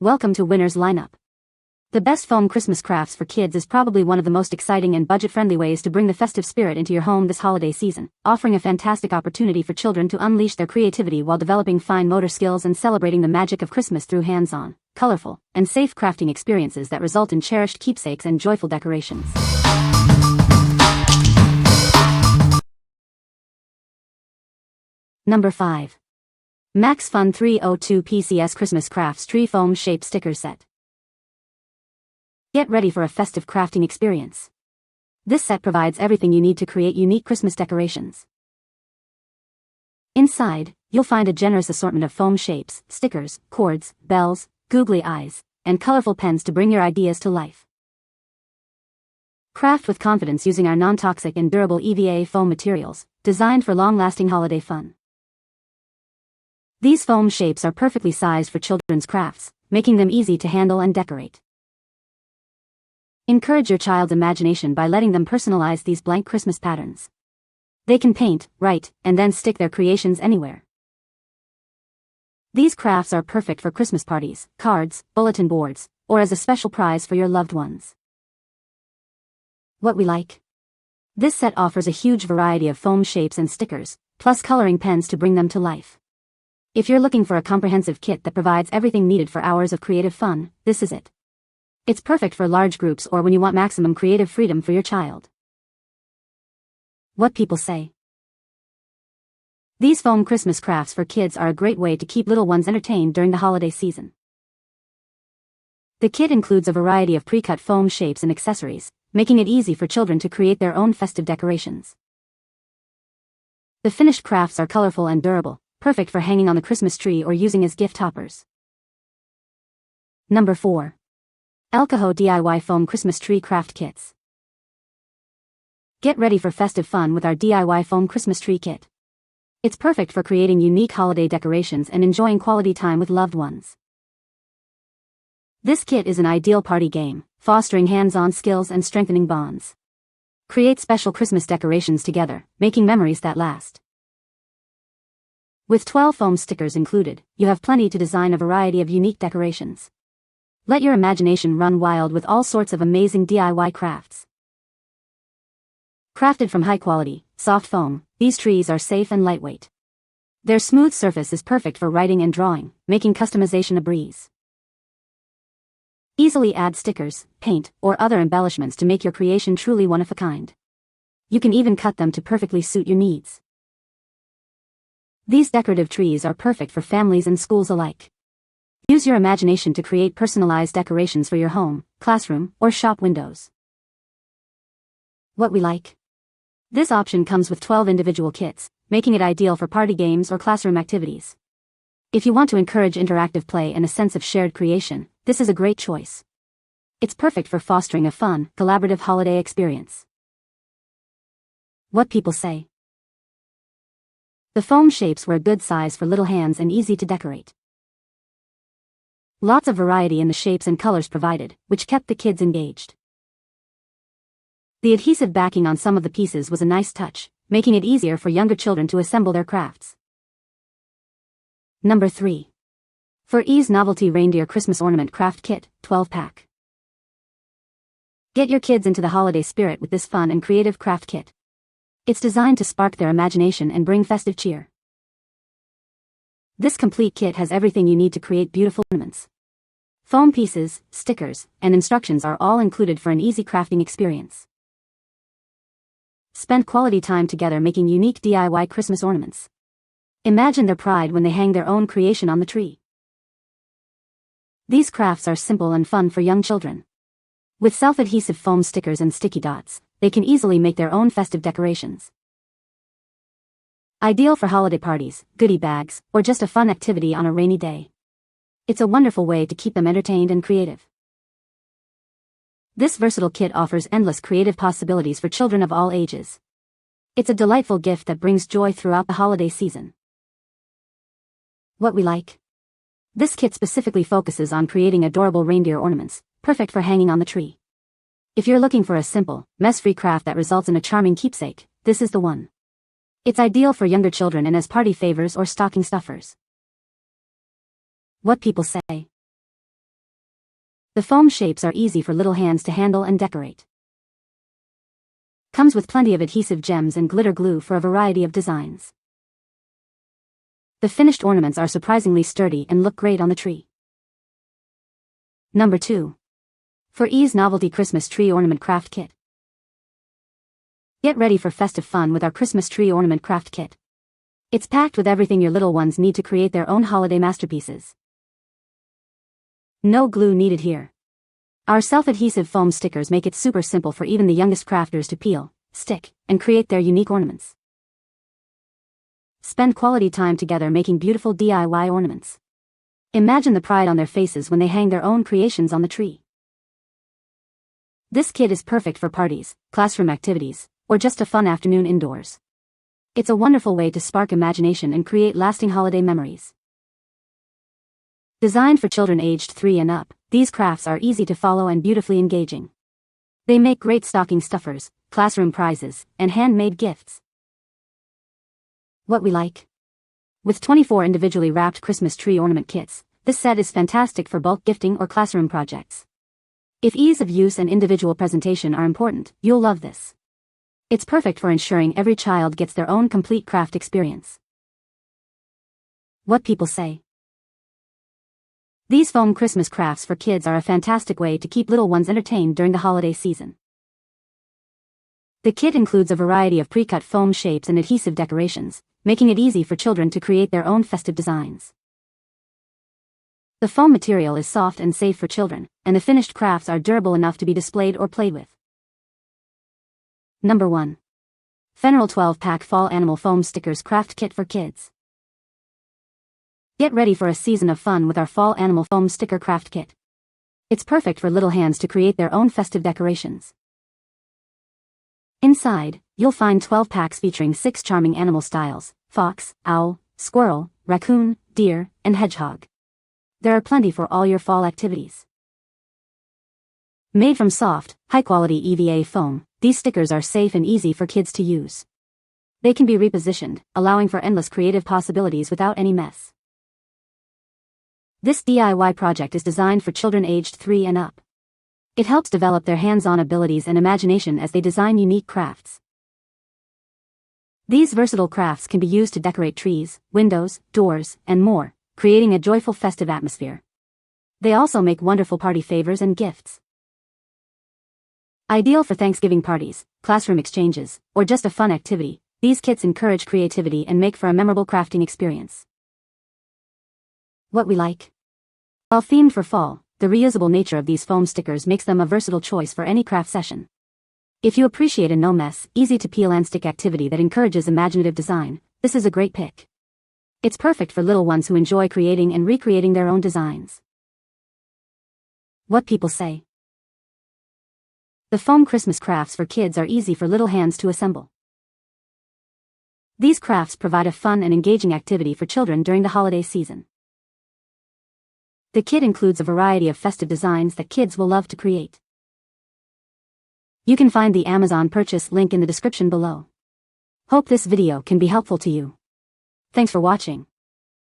Welcome to Winner's Lineup. The best foam Christmas crafts for kids is probably one of the most exciting and budget-friendly ways to bring the festive spirit into your home this holiday season, offering a fantastic opportunity for children to unleash their creativity while developing fine motor skills and celebrating the magic of Christmas through hands-on, colorful, and safe crafting experiences that result in cherished keepsakes and joyful decorations. Number 5. Max Fun 302 PCS Christmas Crafts Tree Foam Shape Sticker Set. Get ready for a festive crafting experience. This set provides everything you need to create unique Christmas decorations. Inside, you'll find a generous assortment of foam shapes, stickers, cords, bells, googly eyes, and colorful pens to bring your ideas to life. Craft with confidence using our non-toxic and durable EVA foam materials, designed for long-lasting holiday fun. These foam shapes are perfectly sized for children's crafts, making them easy to handle and decorate. Encourage your child's imagination by letting them personalize these blank Christmas patterns. They can paint, write, and then stick their creations anywhere. These crafts are perfect for Christmas parties, cards, bulletin boards, or as a special prize for your loved ones. What we like? This set offers a huge variety of foam shapes and stickers, plus coloring pens to bring them to life. If you're looking for a comprehensive kit that provides everything needed for hours of creative fun, this is it. It's perfect for large groups or when you want maximum creative freedom for your child. What people say. These foam Christmas crafts for kids are a great way to keep little ones entertained during the holiday season. The kit includes a variety of pre-cut foam shapes and accessories, making it easy for children to create their own festive decorations. The finished crafts are colorful and durable, perfect for hanging on the Christmas tree or using as gift toppers. Number 4. Elcoho DIY Foam Christmas Tree Craft Kits. Get ready for festive fun with our DIY Foam Christmas Tree Kit. It's perfect for creating unique holiday decorations and enjoying quality time with loved ones. This kit is an ideal party game, fostering hands-on skills and strengthening bonds. Create special Christmas decorations together, making memories that last. With 12 foam stickers included, you have plenty to design a variety of unique decorations. Let your imagination run wild with all sorts of amazing DIY crafts. Crafted from high-quality, soft foam, these trees are safe and lightweight. Their smooth surface is perfect for writing and drawing, making customization a breeze. Easily add stickers, paint, or other embellishments to make your creation truly one of a kind. You can even cut them to perfectly suit your needs. These decorative trees are perfect for families and schools alike. Use your imagination to create personalized decorations for your home, classroom, or shop windows. What we like? This option comes with 12 individual kits, making it ideal for party games or classroom activities. If you want to encourage interactive play and a sense of shared creation, this is a great choice. It's perfect for fostering a fun, collaborative holiday experience. What people say. The foam shapes were a good size for little hands and easy to decorate. Lots of variety in the shapes and colors provided, which kept the kids engaged. The adhesive backing on some of the pieces was a nice touch, making it easier for younger children to assemble their crafts. Number 3. For Ease Novelty Reindeer Christmas Ornament Craft Kit, 12-pack. Get your kids into the holiday spirit with this fun and creative craft kit. It's designed to spark their imagination and bring festive cheer. This complete kit has everything you need to create beautiful ornaments. Foam pieces, stickers, and instructions are all included for an easy crafting experience. Spend quality time together making unique DIY Christmas ornaments. Imagine their pride when they hang their own creation on the tree. These crafts are simple and fun for young children. With self-adhesive foam stickers and sticky dots, they can easily make their own festive decorations. Ideal for holiday parties, goodie bags, or just a fun activity on a rainy day. It's a wonderful way to keep them entertained and creative. This versatile kit offers endless creative possibilities for children of all ages. It's a delightful gift that brings joy throughout the holiday season. What we like? This kit specifically focuses on creating adorable reindeer ornaments, perfect for hanging on the tree. If you're looking for a simple, mess-free craft that results in a charming keepsake, this is the one. It's ideal for younger children and as party favors or stocking stuffers. What people say. The foam shapes are easy for little hands to handle and decorate. Comes with plenty of adhesive gems and glitter glue for a variety of designs. The finished ornaments are surprisingly sturdy and look great on the tree. Number 2. For ease, Novelty Christmas Tree Ornament Craft Kit. Get ready for festive fun with our Christmas Tree Ornament Craft Kit. It's packed with everything your little ones need to create their own holiday masterpieces. No glue needed here. Our self-adhesive foam stickers make it super simple for even the youngest crafters to peel, stick, and create their unique ornaments. Spend quality time together making beautiful DIY ornaments. Imagine the pride on their faces when they hang their own creations on the tree. This kit is perfect for parties, classroom activities, or just a fun afternoon indoors. It's a wonderful way to spark imagination and create lasting holiday memories. Designed for children aged 3 and up, these crafts are easy to follow and beautifully engaging. They make great stocking stuffers, classroom prizes, and handmade gifts. What we like. With 24 individually wrapped Christmas tree ornament kits, this set is fantastic for bulk gifting or classroom projects. If ease of use and individual presentation are important, you'll love this. It's perfect for ensuring every child gets their own complete craft experience. What people say. These foam Christmas crafts for kids are a fantastic way to keep little ones entertained during the holiday season. The kit includes a variety of pre-cut foam shapes and adhesive decorations, making it easy for children to create their own festive designs. The foam material is soft and safe for children, and the finished crafts are durable enough to be displayed or played with. Number 1. Fennoral 12-pack Fall Animal Foam Stickers Craft Kit for Kids. Get ready for a season of fun with our Fall Animal Foam Sticker Craft Kit. It's perfect for little hands to create their own festive decorations. Inside, you'll find 12 packs featuring 6 charming animal styles: fox, owl, squirrel, raccoon, deer, and hedgehog. There are plenty for all your fall activities. Made from soft, high-quality EVA foam, these stickers are safe and easy for kids to use. They can be repositioned, allowing for endless creative possibilities without any mess. This DIY project is designed for children aged 3 and up. It helps develop their hands-on abilities and imagination as they design unique crafts. These versatile crafts can be used to decorate trees, windows, doors, and more, creating a joyful festive atmosphere. They also make wonderful party favors and gifts. Ideal for Thanksgiving parties, classroom exchanges, or just a fun activity, these kits encourage creativity and make for a memorable crafting experience. What we like. While themed for fall, the reusable nature of these foam stickers makes them a versatile choice for any craft session. If you appreciate a no-mess, easy-to-peel and stick activity that encourages imaginative design, this is a great pick. It's perfect for little ones who enjoy creating and recreating their own designs. What people say. The foam Christmas crafts for kids are easy for little hands to assemble. These crafts provide a fun and engaging activity for children during the holiday season. The kit includes a variety of festive designs that kids will love to create. You can find the Amazon purchase link in the description below. Hope this video can be helpful to you. Thanks for watching.